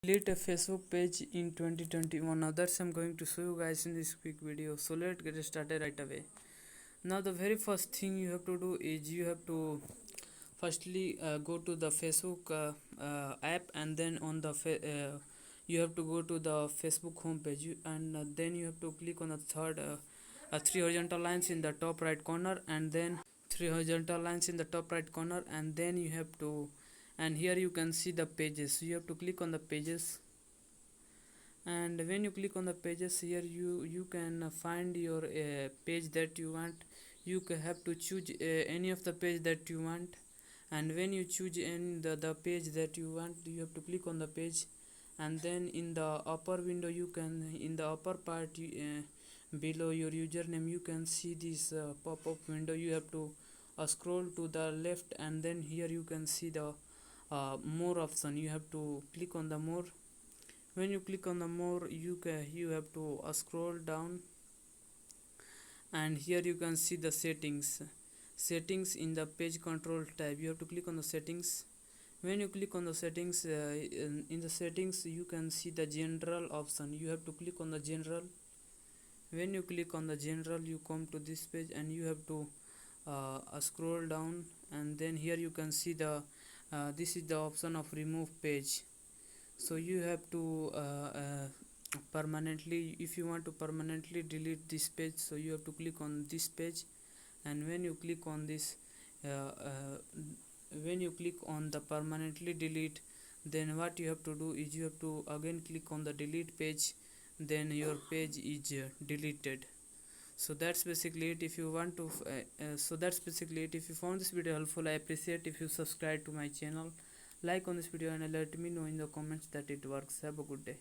Delete a Facebook page in 2021. Now that's I'm going to show you guys in this quick video. So let's get started right away. Now the very first thing you have to do is you have to firstly go to the Facebook app, and then on the you have to go to the Facebook homepage, and then you have to click on the three horizontal lines in the top right corner, and then three horizontal lines in the top right corner, and then you have to, and here you can see the pages. So you have to click on the pages, and when you click on the pages here, you can find your page that you want. You have to choose any of the page that you want, and when you choose in the page that you want, you have to click on the page, and then in the upper window you can, in the upper part below your username, you can see this pop-up window. You have to scroll to the left, and then here you can see the more option. You have to click on the more. When you click on the more, you have to scroll down, and here you can see the settings in the page control tab. You have to click on the settings. When you click on the settings, in the settings you can see the general option. You have to click on the general. When you click on the general, you come to this page, and you have to scroll down, and then here you can see the this is the option of remove page. So you have to permanently, if you want to permanently delete this page, so you have to click on this page. And when you click on this when you click on the permanently delete, then what you have to do is you have to again click on the delete page, then your page is deleted. So that's basically it. If you want to so that's basically it. If you found this video helpful, I appreciate if you subscribe to my channel, like on this video, and let me know in the comments that it works. Have a good day.